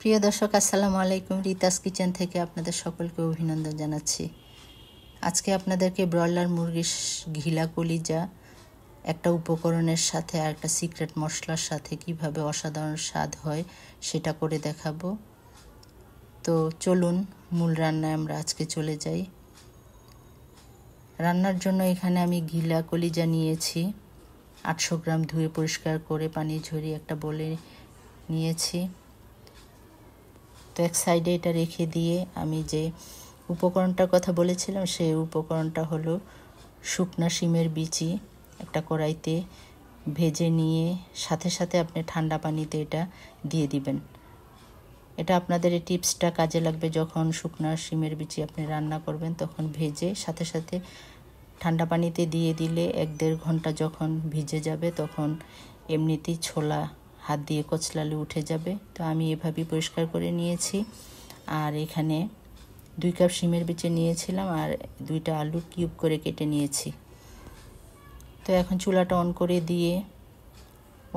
প্রিয় দর্শক, আসসালামু আলাইকুম। রিতাস কিচেন থেকে আপনাদের সকলকে অভিনন্দন জানাচ্ছি। আজকে আপনাদেরকে ব্রয়লার মুরগির ঘিলা কলিজা একটা উপকরণের সাথে আর একটা সিক্রেট মশলার সাথে কিভাবে অসাধারণ স্বাদ হয় সেটা করে দেখাবো। তো চলুন মূল রান্নায় আমরা আজকে চলে যাই। রান্নার জন্য এখানে আমি ঘিলা কলিজা নিয়েছি 800 গ্রাম, ধুয়ে পরিষ্কার করে পানি ঝরিয়ে একটা বলে নিয়েছি। তো এক সাইডে এটা রেখে দিয়ে আমি যে উপকরণটার কথা বলেছিলাম সেই উপকরণটা হলো শুকনা শিমের বিচি একটা কড়াইতে ভেজে নিয়ে সাথে সাথে আপনি ঠান্ডা পানিতে এটা দিয়ে দিবেন। এটা আপনাদের এই টিপসটা কাজে লাগবে যখন শুকনা শিমের বিচি আপনি রান্না করবেন, তখন ভেজে সাথে সাথে ঠান্ডা পানিতে দিয়ে দিলে 1-1.5 ঘন্টা যখন ভিজে যাবে তখন এমনিতেই ছোলা হাত দিয়ে কচলালে উঠে যাবে। তো আমি এভাবেই পরিষ্কার করে নিয়েছি। আর এখানে 2 কাপ শিমের বিচি নিয়েছিলাম আর 2টা আলু কিউব করে কেটে নিয়েছি। তো এখন চুলাটা অন করে দিয়ে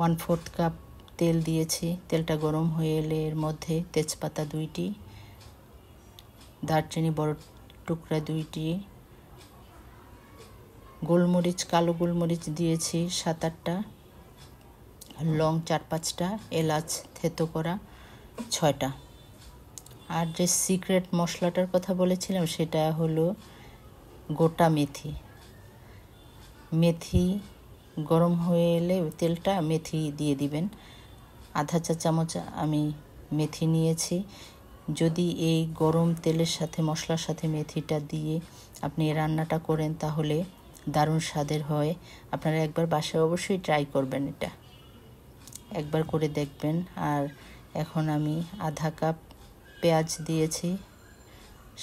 1/4 কাপ তেল দিয়েছি। তেলটা গরম হয়ে এলে এর মধ্যে তেজপাতা 2টি, দারচিনি বড় টুকরা 2টি, গোলমরিচ কালো গোলমরিচ দিয়েছি 7-8টা, লং 4-5টা, এলাচ থেতো করা 6টা। আর যে সিক্রেট মশলাটার কথা বলেছিলাম সেটা হলো গোটা মেথি। মেথি গরম হয়ে এলে তেলটা মেথি দিয়ে দিবেন। আধা চা চামচ আমি মেথি নিয়েছি। যদি এই গরম তেলের সাথে মশলার সাথে মেথিটা দিয়ে আপনি রান্নাটা করেন তাহলে দারুণ স্বাদের হয়। আপনারা একবার বাসায় অবশ্যই ট্রাই করবেন, এটা একবার করে দেখবেন। আর এখন আমি আধা কাপ পেঁয়াজ দিয়েছি,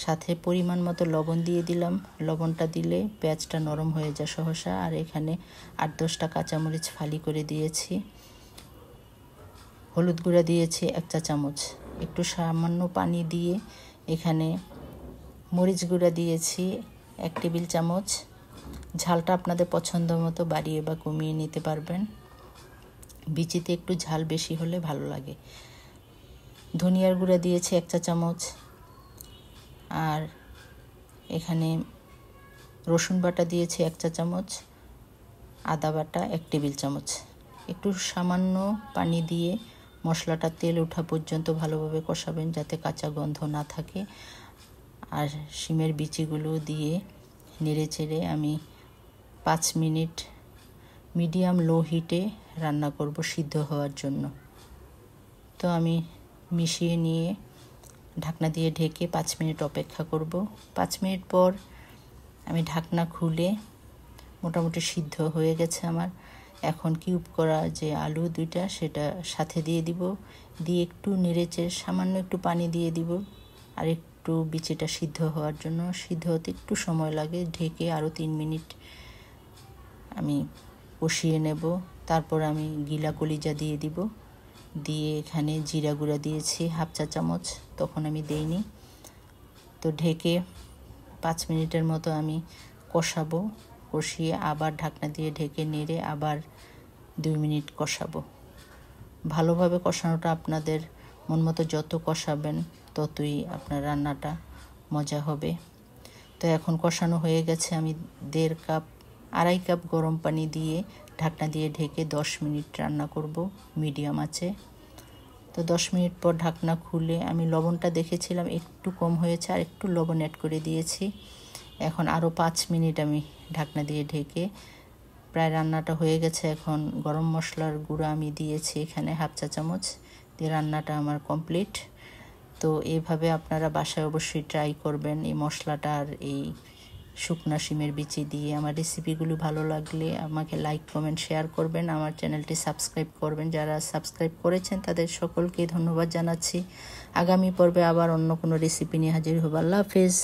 সাথে পরিমাণ মতো লবণ দিয়ে দিলাম। লবণটা দিলে পেঁয়াজটা নরম হয়ে যায় সহসা। আর এখানে 8-10টা কাঁচামরিচ ফালি করে দিয়েছি। হলুদ গুঁড়া দিয়েছি 1 চা চামচ। একটু সামান্য পানি দিয়ে এখানে মরিচ গুঁড়া দিয়েছি 1 টেবিল চামচ। ঝালটা আপনাদের পছন্দ মতো বাড়িয়ে বা কমিয়ে নিতে পারবেন। বিচিতে একটু ঝাল বেশি হলে ভালো লাগে। ধনিয়ার গুঁড়া দিয়েছি 1 চা চামচ। আর এখানে রসুন বাটা দিয়েছি 1 চা চামচ, আদা বাটা 1 টেবিল চামচ। একটু সামান্য পানি দিয়ে মশলাটা তেল ওঠা পর্যন্ত ভালোভাবে কষাবেন যাতে কাঁচা গন্ধ না থাকে। আর শিমের বিচিগুলো দিয়ে নেড়ে চেড়ে আমি 5 মিনিট মিডিয়াম লো হিটে রান্না করব সিদ্ধ হওয়ার জন্য। তো আমি মিশিয়ে নিয়ে ঢাকনা দিয়ে ঢেকে 5 মিনিট অপেক্ষা করব। 5 মিনিট পর আমি ঢাকনা খুলে মোটামুটি সিদ্ধ হয়ে গেছে আমার। এখন কিউব করা যে আলু 2টা সেটা সাথে দিয়ে দিব, দিয়ে একটু নেড়েচেড়ে সামান্য একটু পানি দিয়ে দিব আর একটু বিচিটা সিদ্ধ হওয়ার জন্য। সিদ্ধ হতে একটু সময় লাগে, ঢেকে আরও 3 মিনিট আমি কষিয়ে নেব। তারপর আমি গিলা কলিজা দিয়ে দিব, দিয়ে এখানে জিরা গুঁড়া দিয়েছি 1/2 চা চামচ, তখন আমি দেইনি। তো ঢেকে 5 মিনিটের মতো আমি কষাবো। কষিয়ে আবার ঢাকনা দিয়ে ঢেকে নেড়ে আবার 2 মিনিট কষাবো। ভালোভাবে কষানোটা আপনাদের মন মতো যত কষাবেন ততই আপনার রান্নাটা মজা হবে। তো এখন কষানো হয়ে গেছে। আমি 2.5 কাপ গরম পানি দিয়ে ঢাকনা দিয়ে ঢেকে 10 মিনিট রান্না করব মিডিয়াম আঁচে। তো 10 মিনিট পর ঢাকনা খুলে আমি লবণটা দেখেছিলাম একটু কম হয়েছে, আর একটু লবণ অ্যাড করে দিয়েছি। এখন আরও 5 মিনিট আমি ঢাকনা দিয়ে ঢেকে, প্রায় রান্নাটা হয়ে গেছে। এখন গরম মশলার গুঁড়া আমি দিয়েছি এখানে 1/2 চা চামচ, দিয়ে রান্নাটা আমার কমপ্লিট। তো এইভাবে আপনারা বাসায় অবশ্যই ট্রাই করবেন এই মশলাটা আর এই শুকনা শিমের বিচি দিয়ে। আমার রেসিপিগুলো ভালো লাগলে আমাকে লাইক কমেন্ট শেয়ার করবেন, আমার চ্যানেলটি সাবস্ক্রাইব করবেন। যারা সাবস্ক্রাইব করেছেন তাদের সকলকে ধন্যবাদ জানাচ্ছি। আগামী পর্বে আবার অন্য কোনো রেসিপি নিয়ে হাজির হব। আল্লাহ হাফেজ।